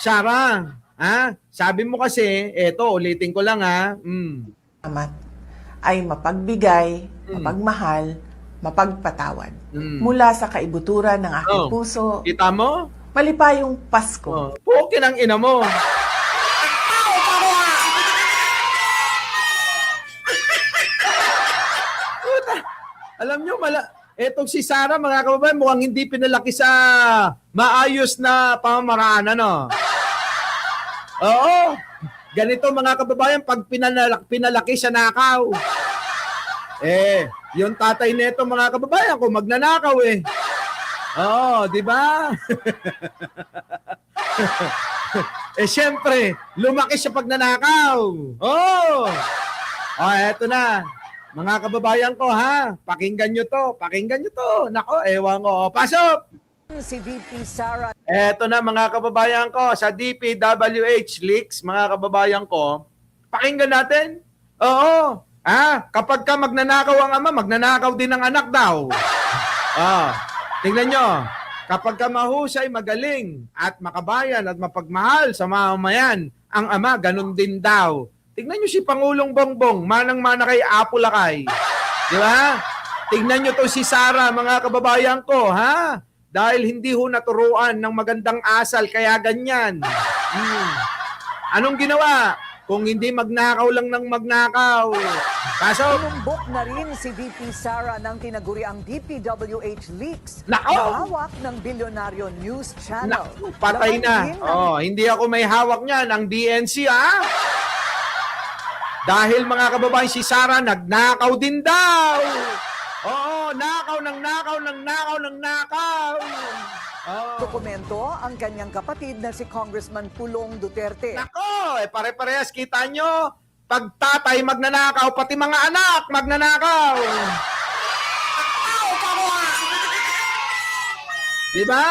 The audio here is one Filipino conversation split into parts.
Sarah, sabi mo kasi, eto, ulitin ko lang Salamat ay mapagbigay, Mm. mapagmahal, mapagpatawad. Mm. Mula sa kaibuturan ng aking Oh, puso, kita mo? malipayong Pasko. Oh, pukin ang ina mo. Puta, alam nyo, etong si Sarah, mga kababayan, mukhang hindi pinalaki sa maayos na pamamaraan, ano? Oo. Ganito, mga kababayan, pag pinalaki sa nakaw. Yung tatay nito, mga kababayan, kung magnanakaw Oo, di ba? Syempre, lumaki siya pag nanakaw. Eto na. Mga kababayan ko, pakinggan nyo to. Nako, ewan ko. Pasok! Si VP Sara. Eto na, mga kababayan ko, sa DPWH leaks, mga kababayan ko, pakinggan natin. Oo. Kapag ka magnanakaw ang ama, magnanakaw din ang anak daw. Tingnan nyo. Kapag ka mahusay, magaling, at makabayan, at mapagmahal sa mamamayan, ang ama, ganun din daw. Tingnan nyo si Pangulong Bongbong, manang-mana kay Apulakay. Di ba? Tingnan nyo to si Sarah, mga kababayan ko, Dahil hindi ho naturuan ng magandang asal, kaya ganyan. Anong ginawa? Kung hindi magnakaw lang ng magnakaw. Kaso, Tinumbok na rin si VP Sara ng tinaguriang DPWH leaks Nako! na hawak ng Bilyonaryo News Channel. naku, patay Laman na. din ng Hindi ako may hawak niyan, ang DNC, Dahil mga kababayan, si Sarah nagnakaw din daw. Nakaw ng nakaw. dokumento ang kanyang kapatid na si Congressman Pulong Duterte. Nako, pare-parehas, kita nyo. Pag tatay magnanakaw, pati mga anak magnanakaw. Diba?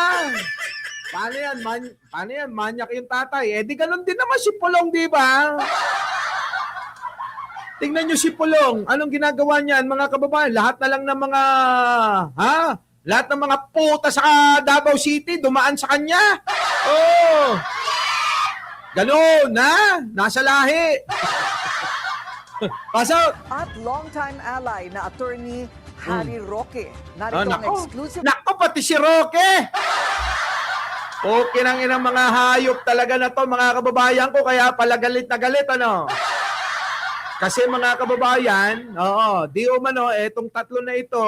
Paano yan? Manyak yung tatay. Di ganun din naman si Pulong, diba? Tingnan nyo si Pulong. Anong ginagawa niyan, mga kababayan? Lahat na lang ng mga, lahat ng mga puta sa Davao City, dumaan sa kanya. Ganun, Nasa lahi. Pasok. At longtime ally na attorney Harry Roque. Narito ang exclusive. Nako, pati si Roque. Okay nang inang mga hayop talaga na to, mga kababayan ko, kaya pala galit na galit, Kasi mga kababayan, di umano, etong tatlo na ito,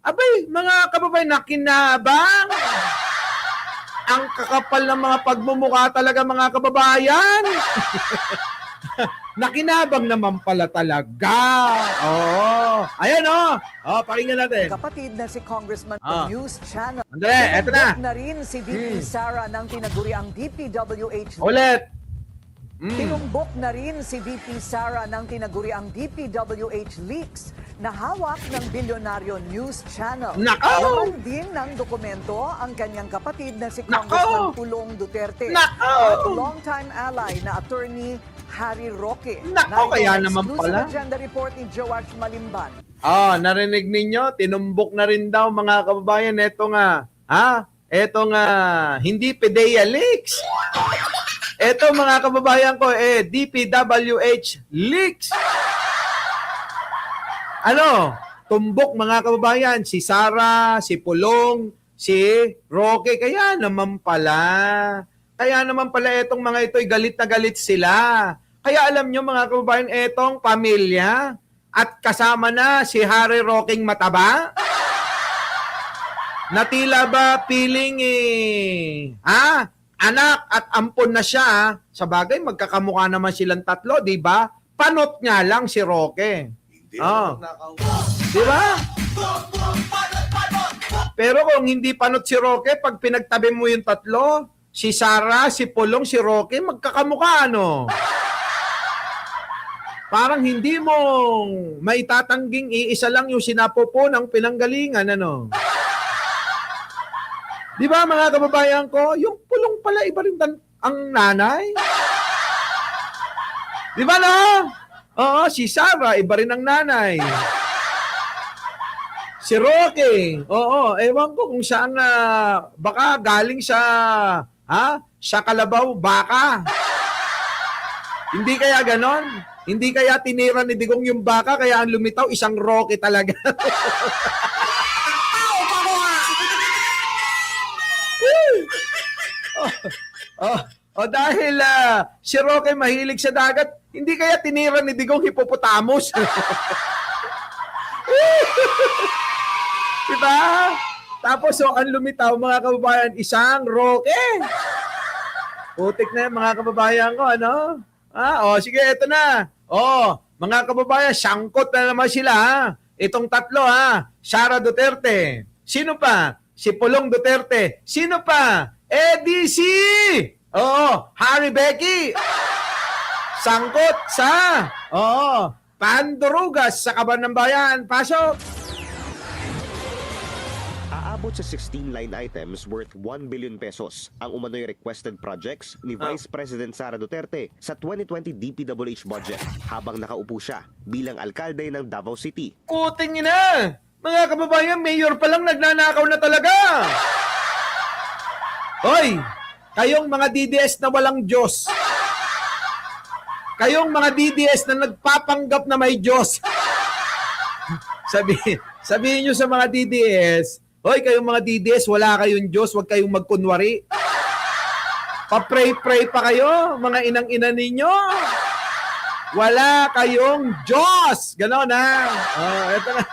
abay, mga kababayan, nakinabang. Ang kakapal ng mga pagmumukha talaga, mga kababayan. Nakinabang naman pala talaga. Ayan, pakinggan natin. Kapatid na si Congressman News Channel. Andale, eto na. Tinumbok na rin si VP Sara ng tinaguriang DPWH. Ulit. Tinumbok na rin si VP Sara ng tinaguriang DPWH leaks na hawak ng Bilyonaryo News Channel. Nako! Laman din ng dokumento ang kanyang kapatid na si Nako! Congressman Pulong Duterte. Nako! At longtime ally na attorney Harry Roque. Nako, Narito kaya ang naman exclusive pala. agenda report ni George Malimban. Narinig ninyo, tinumbok na rin daw, mga kababayan, eto nga, hindi PDEA leaks. Eto, mga kababayan ko, DPWH leaks. Tumbok, mga kababayan, si Sarah, si Pulong, si Roque, kaya naman pala etong mga ito'y galit na galit sila. Kaya alam nyo, mga kababayan, etong pamilya at kasama na si Harry Roqueng mataba, na tila ba piling anak at ampon na siya. Sa bagay, magkakamukha naman silang tatlo, di ba? Panot nga lang si Roque. Di ba? Pero kung hindi panot si Roque, pag pinagtabi mo yung tatlo, si Sarah, si Pulong, si Roque, magkakamukha, Parang hindi mo maitatangging iisa lang yung sinapupo ng pinanggalingan, Di ba, mga kababayan ko? Yung Pulong pala, iba rin ang nanay. Di ba, si Sarah, iba rin ang nanay. Si Roque, ewan ko kung saan baka galing sa Siya kalabaw, baka. Hindi kaya ganon? Hindi kaya tinira ni Digong yung baka, kaya ang lumitaw, isang Rocky talaga. Dahil si Roque mahilig sa dagat, hindi kaya tinira ni Digong hippopotamus. Diba? Tapos ang lumitaw, mga kababayan, isang Roque. Putik na yan, mga kababayan ko, ano? Sige, eto na. Mga kababayan, sangkot na naman sila, ha? Itong tatlo, ha? Sara Duterte. Sino pa? Si Pulong Duterte. Sino pa? EDC! Harry Becky. Sangkot sa Pandurugas sa Kaban ng Bayan. Pasok! Aabot sa 16 line items worth 1 billion pesos ang umano'y requested projects ni Vice President Sara Duterte sa 2020 DPWH budget habang nakaupo siya bilang alkalde ng Davao City. Puting ina! Mga kababayan, mayor pa lang nagnanakaw na talaga! Hoy! Kayong mga DDS na walang Diyos! Kayong mga DDS na nagpapanggap na may Diyos! Sabihin nyo sa mga DDS, hoy, kayong mga DDS, wala kayong Diyos, huwag kayong magkunwari. Pa-pray-pray pa kayo, mga inang-ina ninyo. Wala kayong Diyos! Ganon, ha? Eto na.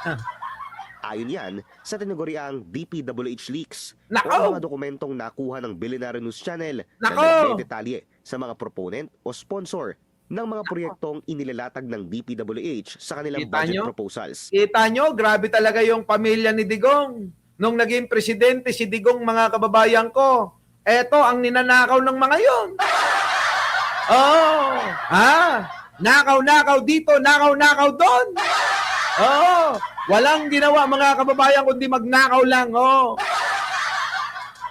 Ayon yan sa tinaguriang DPWH leaks Nako! o mga dokumentong nakuha ng Billionaire News Channel Nako! na nagdedetalye sa mga proponent o sponsor ng mga proyektong inilalatag ng DPWH sa kanilang Kita budget nyo? proposals. Kita nyo, grabe talaga yung pamilya ni Digong. Nung naging presidente si Digong, mga kababayan ko, eto ang ninanakaw ng mga yon. Nakaw-nakaw dito, nakaw-nakaw doon. Walang ginawa, mga kababayan, kundi magnakaw lang.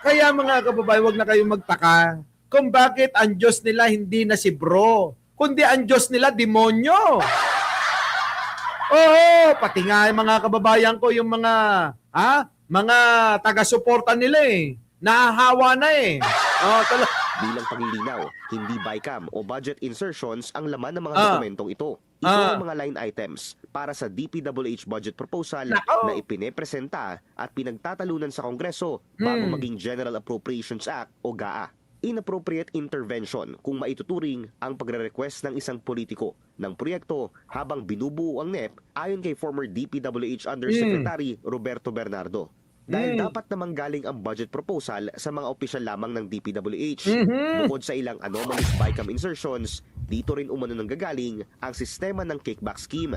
Kaya mga kababayan, wag na kayong magtaka kung bakit ang Diyos nila hindi na si bro, kundi ang Diyos nila demonyo. Pati nga mga kababayan ko, yung mga taga-suporta nila nahahawa na Bilang paglilinaw, hindi BICAM o budget insertions ang laman ng mga dokumentong ito. Ito ang mga line items para sa DPWH budget proposal na ipinepresenta at pinagtatalunan sa Kongreso bago maging General Appropriations Act o GAA. Inappropriate intervention kung maituturing ang pagre-request ng isang politiko ng proyekto habang binubuo ang NEP ayon kay former DPWH Undersecretary Roberto Bernardo. Dahil dapat namang galing ang budget proposal sa mga opisyal lamang ng DPWH. Bukod sa ilang anomalous BICAM insertions, dito rin umano nang gagaling ang sistema ng kickback scheme.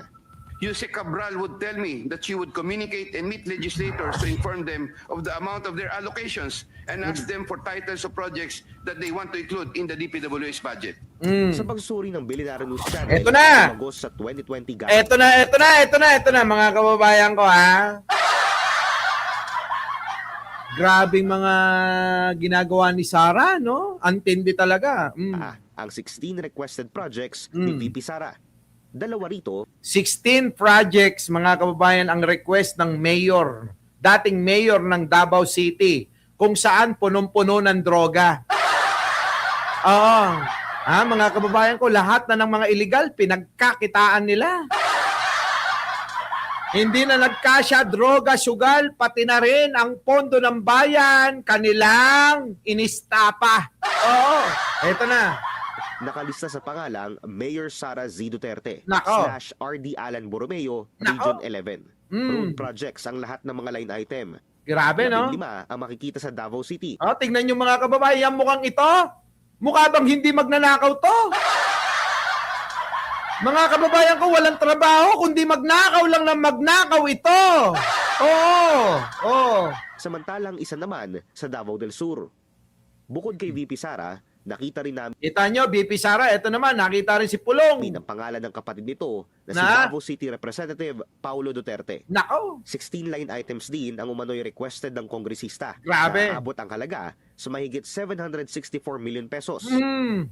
Yusek Cabral would tell me that she would communicate and meet legislators to inform them of the amount of their allocations and ask them for titles of projects that they want to include in the DPWH budget. Sa pagsuri ng Billionaire News Channel, Eto na! tumagos sa 2020 GAA. Ito na, mga kababayan ko, ha? Grabing mga ginagawa ni Sara, no? Antindi talaga. Ang 16 requested projects ni VP Sara. Dalawa rito, 16 projects, mga kababayan, ang request ng mayor, dating mayor ng Davao City, kung saan punong-puno ng droga. Mga kababayan ko, lahat na ng mga illegal, pinagkakitaan nila. Hindi na nagkasya, droga, sugal, pati na rin ang pondo ng bayan, kanilang inistapa. Eto na. nakalista sa pangalang Mayor Sara Z. Duterte Nako. / RD Alan Borromeo, Nako. Region 11. Mm. Road projects ang lahat ng mga line item. Grabe, no? 15 ang makikita sa Davao City. Tingnan nyo mga kababayan, mukhang ito. Mukha bang hindi magnanakaw to? Mga kababayan ko, walang trabaho, kundi magnakaw lang ng magnakaw ito. Oo. Samantalang isa naman sa Davao del Sur. Bukod kay VP Sara, nakita rin namin Kita nyo, BP Sara, ito naman, nakita rin si Pulong. ang pangalan ng kapatid nito na si Na? Davao City Representative Paulo Duterte. Nako, 16 line items din ang umano'y requested ng kongresista. Grabe. Na abot ang halaga sa mahigit 764 million pesos. 14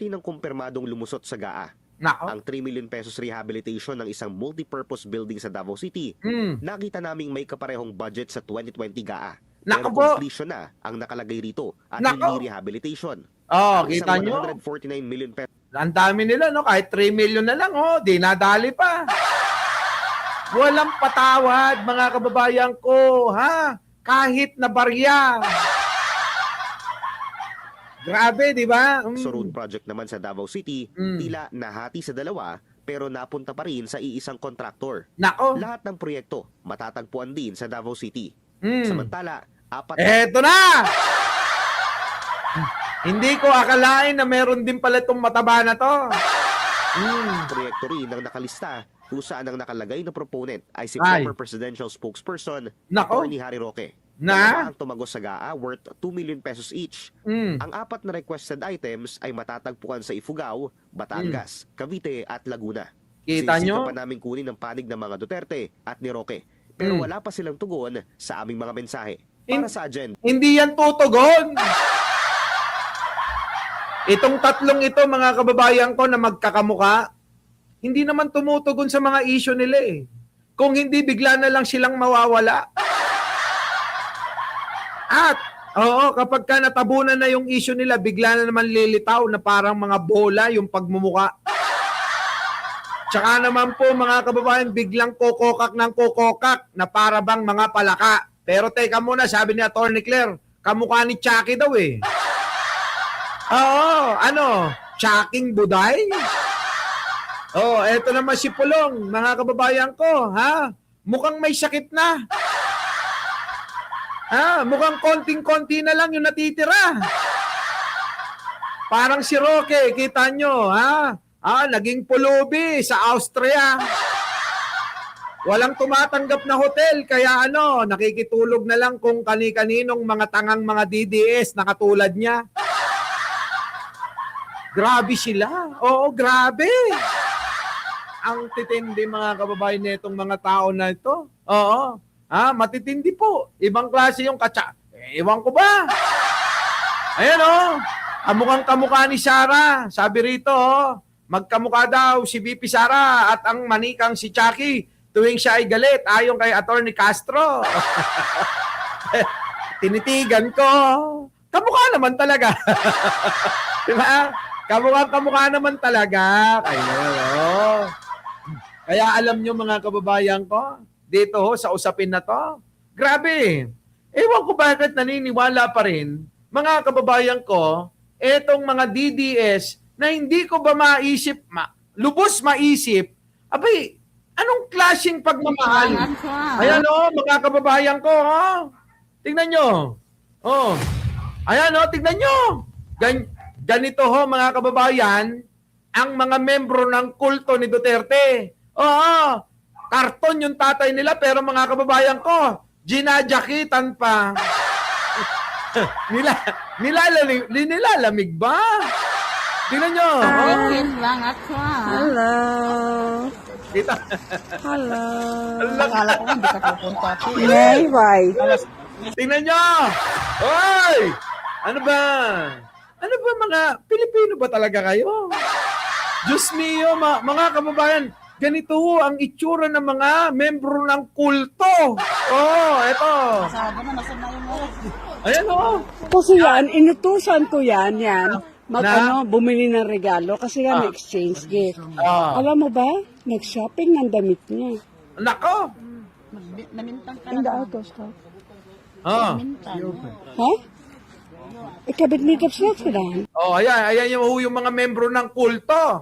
ang kumpirmadong lumusot sa GAA. nako. Ang 3 million pesos rehabilitation ng isang multipurpose building sa Davao City, nakita naming may kaparehong budget sa 2020 GAA Nako Pero po. completion na ang nakalagay rito at Nako. hindi rehabilitation. Oh, Ang kita isang nyo? 149 million pesos Ang dami nila, no? Kahit 3 million na lang, oh, di nadali pa. Walang patawad, mga kababayan ko, ha? Kahit na barya. Grabe, di ba? road project naman sa Davao City, tila nahati sa dalawa pero napunta pa rin sa iisang kontraktor. Nako. Lahat ng proyekto matatagpuan din sa Davao City. Mm. Samantala, 4 Eto na! Hindi ko akalain na meron din pala itong mataba na to. proyekto rin ang nakalista kung saan ang nakalagay na proponent ay si Ay. former presidential spokesperson Nako. Atty. Harry Roque. Na? Ang tumagos sa GAA worth 2 million pesos each. Mm. Ang 4 na requested items ay matatagpuan sa Ifugao, Batangas, Cavite at Laguna. Kita Sinisika nyo? pa namin kunin ang panig ng mga Duterte at ni Roque. Pero Mm. wala pa silang tugon sa aming mga mensahe. Para sa agenda, Hindi yan tutugon. Itong tatlong ito, mga kababayan ko na magkakamuka, hindi naman tumutugon sa mga issue nila eh. Kung hindi, bigla na lang silang mawawala. At, oo, kapag ka natabunan na yung issue nila, bigla na naman lilitaw na parang mga bola yung pagmumuka. Tsaka naman po, mga kababayan, biglang kokokak ng kokokak na para bang mga palaka. Pero teka muna, sabi ni Atty. Claire, kamukha ni Chucky daw eh. Oo, ano? Chucking Buday? Oh, eto naman si Pulong, mga kababayan ko, ha? Mukhang may sakit na. Ha? Mukhang konting-konti na lang yung natitira. Parang si Roque, kita nyo, ha? Naging pulubi sa Austria. Walang tumatanggap na hotel, kaya nakikitulog na lang kung kani-kaninong mga tangang mga DDS na katulad niya. Grabe sila. Oo, grabe. Ang titindi, mga kababayan, nitong mga tao na ito. Oo. Matitindi po. Ibang klase yung ewan ko ba? Ayan mukhang kamukha ni Sara. Sabi rito, magkamukha daw si VP Sara at ang manikang si Chucky tuwing siya ay galit ayon kay Atty. Castro. Tinitigan ko. Kamukha naman talaga. Diba? Kamukha naman talaga. Kaya alam nyo, mga kababayan ko, dito sa usapin na to, grabe. Ewan ko bakit naniniwala pa rin, mga kababayan ko, etong mga DDS na hindi ko ba maisip, lubos maisip, abay, anong klaseng pagmamahal? Ayan mga kababayan ko, tingnan nyo. Ayan tingnan nyo. Ganito mga kababayan, ang mga membro ng kulto ni Duterte. Karton yung tatay nila, pero mga kababayan ko, ginadyakitan pa. Nilalamig ba? Tingnan nyo. lang ako. Hello. Kita. Hello. Akala ko hindi ka pupunta. Tingnan nyo. Hoy! Ano ba mga Pilipino ba talaga kayo? Diyos mio, mga kababayan, ganito ang itsura ng mga membro ng kulto. Eto. Ayan Kasi yan, inutusan ko yan, Na? bumili ng regalo kasi yan, exchange gift. Alam mo ba, nag-shopping ng damit niya. Nako. In the auto store. Oh. Ha? Ikabit makeup slots ko lang. Ayan yung mga membro ng kulto.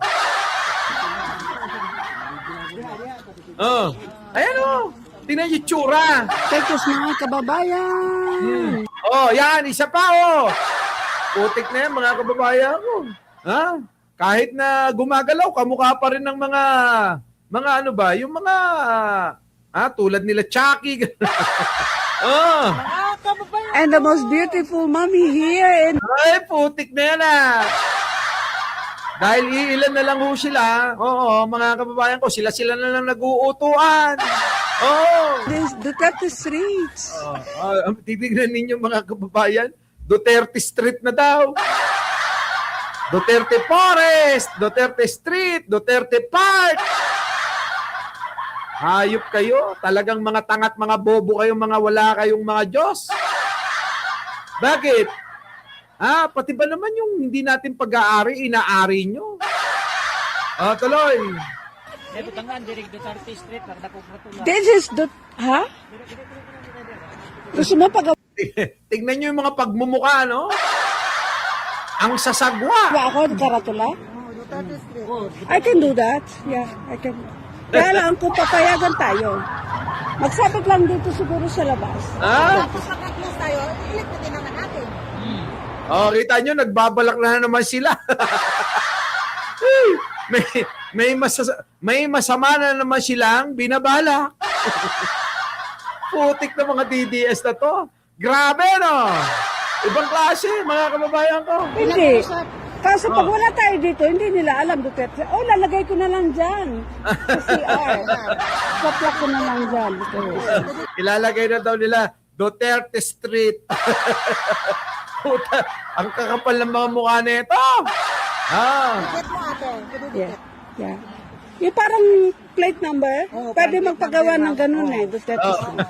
Ayan tingnan yung tsura. Tekos mga kababayan. Yan, isa pa Putik na yan, mga kababayan ko. Kahit na gumagalaw, kamukha pa rin ng mga yung mga, tulad nila Chucky. And the most beautiful mommy here. Ay, putik na yan Dahil iilan na lang sila. Mga kababayan ko, sila na lang nag-uutuan. This Duterte Streets. Titignan ninyo, mga kababayan, Duterte Street na daw. Duterte Forest, Duterte Street, Duterte Park. Hayop kayo. Talagang mga tangat, mga bobo kayo, mga wala kayong mga Diyos. Bakit? Pati ba naman yung hindi natin pag-aari, inaari nyo? Tuloy. This is the, ha? Gusto mo pag Tignan nyo yung mga pagmumukha, no? Ang sasagwa. ako karatula? I can do that. Yeah, I can. Kaya lang kung papayagan tayo. Magsabit lang dito siguro sa labas. Tapos pag-close tayo, ilit na din naman natin. Kita nyo, nagbabalak na naman sila. may masama na naman silang binabalak. Putik na mga DDS na to. Grabe, no? Ibang klase, mga kababayan ko. Hindi. Kaso pag wala tayo dito, hindi nila alam Duterte. Lalagay ko na lang dyan. Sa CR. Saplak ko na lang dyan. Duterte. Ilalagay na daw nila, Duterte Street. Puta, ang kakapal ng mga mukha nito. Get mo ate. Yeah. Yeah. Yung parang plate number, pwede magpagawa ng ganun Duterte Street.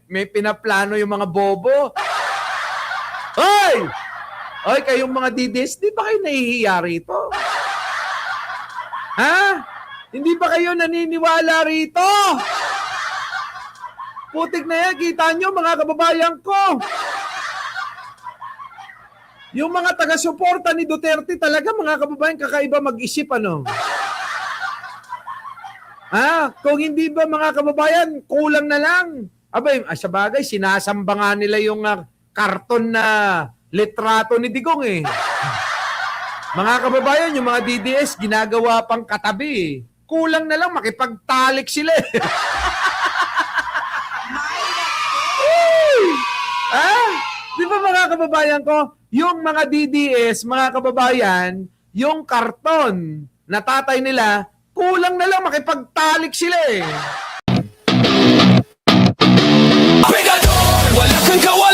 May pinaplano yung mga bobo. Hoy! Hoy, kayong mga DDS, di ba kayo nahihiya rito? Hindi ba kayo naniniwala rito? Putik na yan, kita nyo mga kababayan ko. Yung mga taga-suporta ni Duterte talaga, mga kababayan, kakaiba mag-isip, ano? Kung hindi ba mga kababayan, kulang na lang. Abay, sa bagay, sinasamba nga nila yung karton na litrato ni Digong eh. Mga kababayan, yung mga DDS, ginagawa pang katabi. Kulang na lang, makipagtalik sila eh. Di ba mga kababayan ko, yung mga DDS, mga kababayan, yung karton na tatay nila, kulang na lang makipagtalik sila eh. Pegador, wala kang kawalan.